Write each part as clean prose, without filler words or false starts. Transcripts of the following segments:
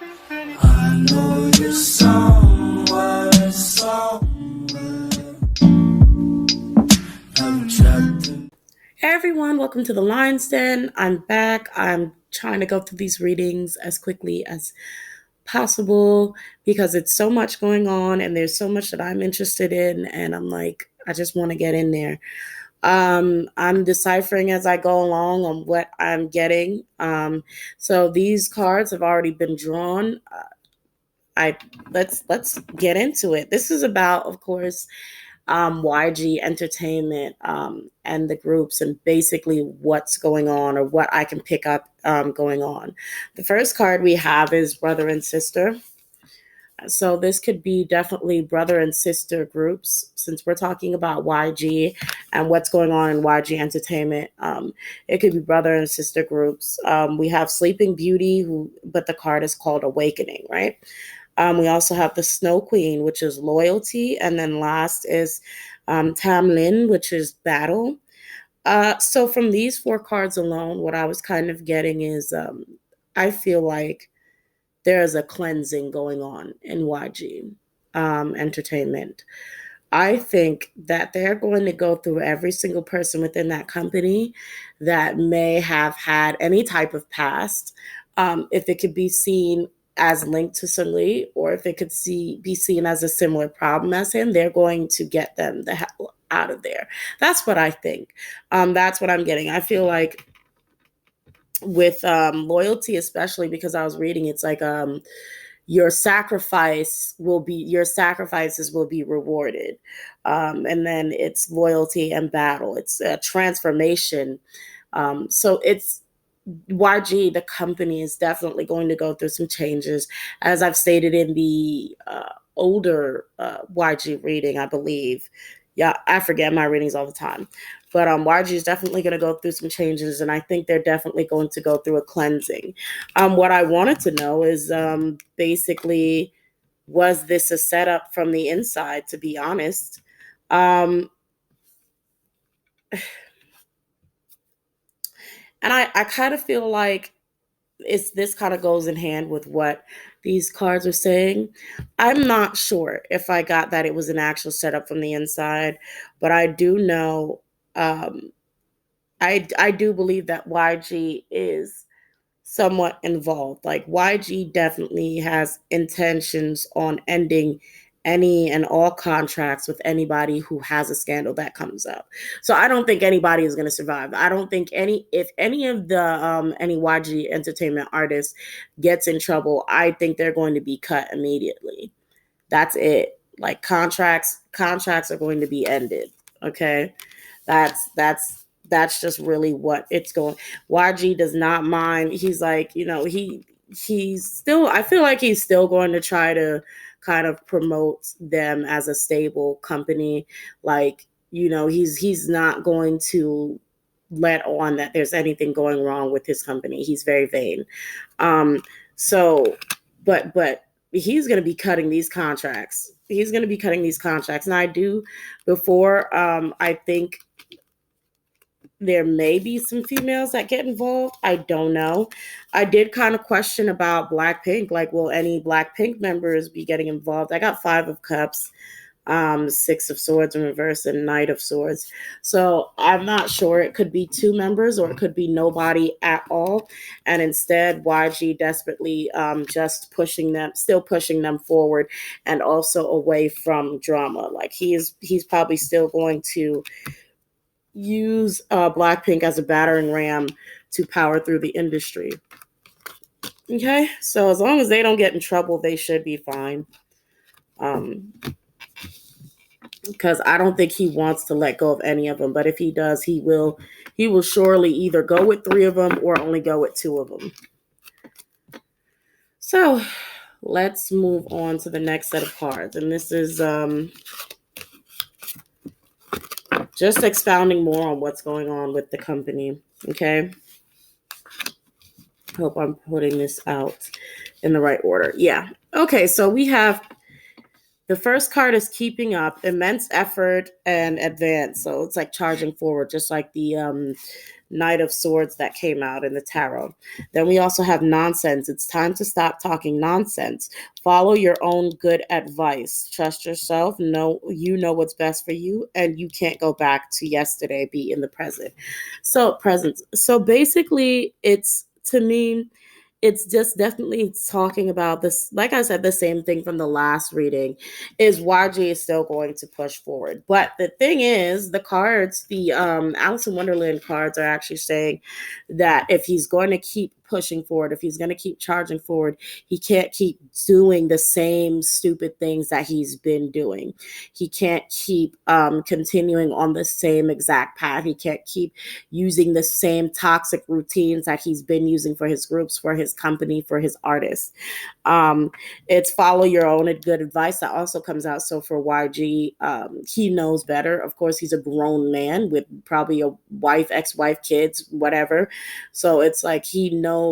I know you're somewhere, somewhere. I'm trapped in. Hey everyone, welcome to the Lion's Den. I'm back. I'm trying to go through these readings as quickly as possible because it's so much going on and there's so much that I'm interested in, and I'm like, I just want to get in there. I'm deciphering as I go along on what I'm getting. So these cards have already been drawn. I let's get into it. This is about, of course, YG Entertainment and the groups, and basically what's going on or what I can pick up going on. The first card we have is brother and sister. So this could be definitely brother and sister groups, since we're talking about YG and what's going on in YG Entertainment. It could be brother and sister groups. We have Sleeping Beauty, but the card is called Awakening, right? We also have the Snow Queen, which is loyalty. And then last is Tam Lin, which is battle. So from these four cards alone, what I was kind of getting is I feel like there is a cleansing going on in YG Entertainment. I think that they're going to go through every single person within that company that may have had any type of past. If it could be seen as linked to Sunli, or if it could be seen as a similar problem as him, they're going to get them the hell out of there. That's what I think. That's what I'm getting. I feel like with loyalty, especially because I was reading, it's like your sacrifices will be rewarded, and then it's loyalty and battle. It's a transformation. So it's YG, the company, is definitely going to go through some changes, as I've stated in the older YG reading, I believe. Yeah, I forget my readings all the time. But YG is definitely going to go through some changes, and I think they're definitely going to go through a cleansing. What I wanted to know is basically, was this a setup from the inside, to be honest? Um, and I kind of feel like this kind of goes in hand with what these cards are saying. I'm not sure if I got that it was an actual setup from the inside, but I do know, um, I do believe that YG is somewhat involved. Like YG definitely has intentions on ending any and all contracts with anybody who has a scandal that comes up. So I don't think anybody is going to survive. I don't think if any of the any YG Entertainment artists gets in trouble, I think they're going to be cut immediately. That's it. Like contracts are going to be ended. Okay? That's just really what it's going. YG does not mind. He's like, he's still, I feel like he's still going to try to kind of promote them as a stable company. Like, he's not going to let on that there's anything going wrong with his company. He's very vain. So but he's going to be cutting these contracts. He's going to be cutting these contracts. And I do, before, I think there may be some females that get involved. I don't know. I did kind of question about Blackpink. Like, will any Blackpink members be getting involved? I got Five of Cups, Six of Swords in reverse, and Knight of Swords. So I'm not sure. It could be two members, or it could be nobody at all. And instead, YG desperately just still pushing them forward, and also away from drama. Like he's probably still going to use Blackpink as a battering ram to power through the industry. Okay, so as long as they don't get in trouble, they should be fine. Because I don't think he wants to let go of any of them. But if he does, he will surely either go with three of them or only go with two of them. So let's move on to the next set of cards, and this is just expounding more on what's going on with the company. Okay. Hope I'm putting this out in the right order. Yeah. Okay. So we have The first card is keeping up, immense effort and advance. So it's like charging forward, just like the Knight of Swords that came out in the tarot. Then we also have nonsense. It's time to stop talking nonsense. Follow your own good advice. Trust yourself. Know you know what's best for you, and you can't go back to yesterday. Be in the present. So present. So basically, it's to me it's just definitely talking about this. Like I said, the same thing from the last reading is YG is still going to push forward. But the thing is, the cards, the Alice in Wonderland cards are actually saying that if he's going to keep pushing forward, if he's going to keep charging forward, he can't keep doing the same stupid things that he's been doing. He can't keep continuing on the same exact path. He can't keep using the same toxic routines that he's been using for his groups, for his company, for his artists. Um, it's follow your own good advice that also comes out. So for YG, he knows better. Of course, he's a grown man with probably a wife, ex-wife, kids, whatever. So it's like he knows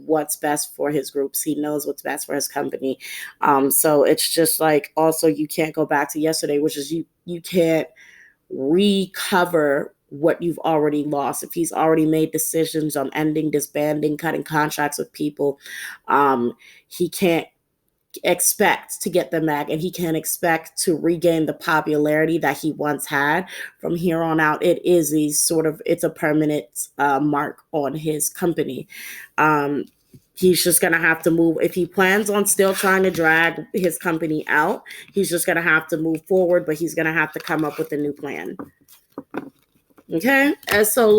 what's best for his groups. He knows what's best for his company. So it's just like also you can't go back to yesterday, which is you can't recover what you've already lost. If he's already made decisions on ending, disbanding, cutting contracts with people, he can't expect to get them back, and he can't expect to regain the popularity that he once had. From here on out, it is a sort of it's a permanent mark on his company. He's just going to have to move. If he plans on still trying to drag his company out, he's just going to have to move forward, but he's going to have to come up with a new plan. Okay. And so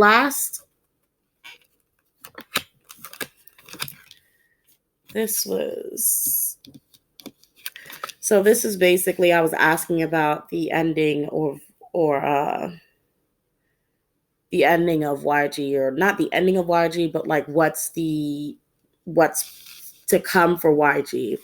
this was this is basically I was asking about the ending or the ending of YG, or not the ending of YG, but like what's to come for YG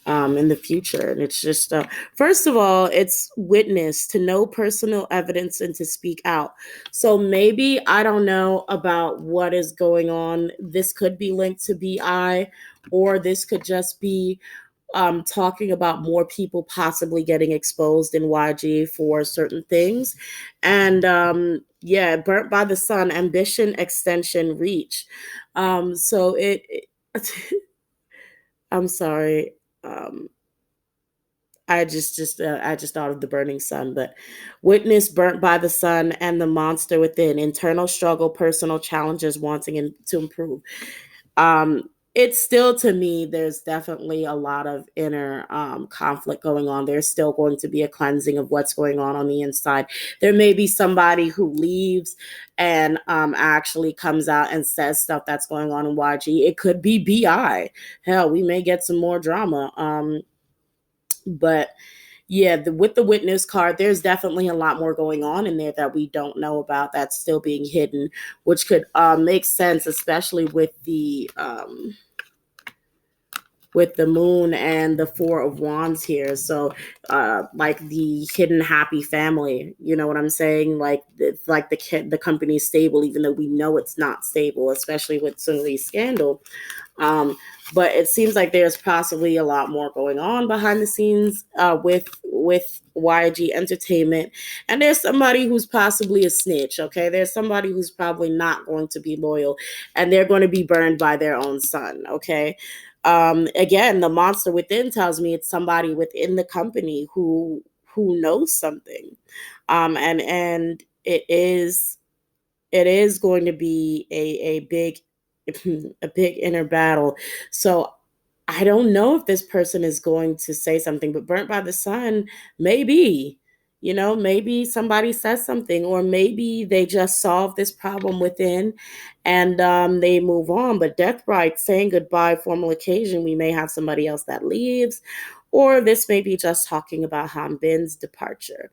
in the future. And it's just, first of all, it's witness, to know personal evidence and to speak out. So maybe, I don't know about what is going on. This could be linked to BI, or this could just be talking about more people possibly getting exposed in YG for certain things. And yeah, burnt by the sun, ambition, extension, reach. So I'm sorry. Um, I just thought of the burning sun, but witness, burnt by the sun, and the monster within, internal struggle, personal challenges, wanting to improve. It's still, to me, there's definitely a lot of inner conflict going on. There's still going to be a cleansing of what's going on the inside. There may be somebody who leaves and actually comes out and says stuff that's going on in YG. It could be BI. Hell, we may get some more drama. But yeah, with the witness card, there's definitely a lot more going on in there that we don't know about, that's still being hidden, which could make sense, especially with the moon and the four of wands here. So like the hidden happy family, you know what I'm saying? Like it's like the company's stable, even though we know it's not stable, especially with some of these scandal. But it seems like there's possibly a lot more going on behind the scenes with YG Entertainment, and there's somebody who's possibly a snitch. Okay, there's somebody who's probably not going to be loyal, and they're going to be burned by their own son. Okay. Again, the monster within tells me it's somebody within the company who knows something, and it is going to be a big a big inner battle. So I don't know if this person is going to say something, but burnt by the sun, maybe, maybe somebody says something, or maybe they just solve this problem within and they move on. But death bride, saying goodbye, formal occasion, we may have somebody else that leaves, or this may be just talking about Han Bin's departure.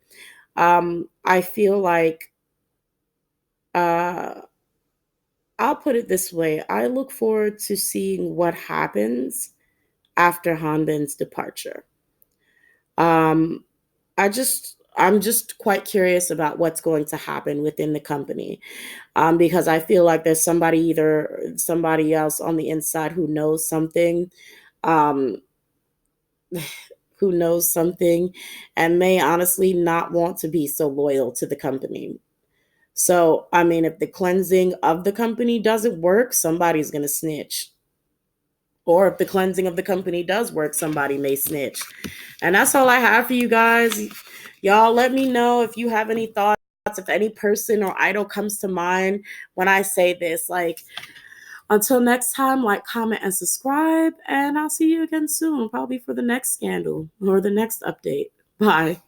I feel like, uh, I'll put it this way. I look forward to seeing what happens after Hanbin's departure. Um, I'm just quite curious about what's going to happen within the company, because I feel like there's somebody else on the inside who knows something, um, who knows something and may honestly not want to be so loyal to the company. So, I mean, if the cleansing of the company doesn't work, somebody's going to snitch. Or if the cleansing of the company does work, somebody may snitch. And that's all I have for you guys. Y'all let me know if you have any thoughts, if any person or idol comes to mind when I say this. Like, until next time, like, comment, and subscribe. And I'll see you again soon, probably for the next scandal or the next update. Bye.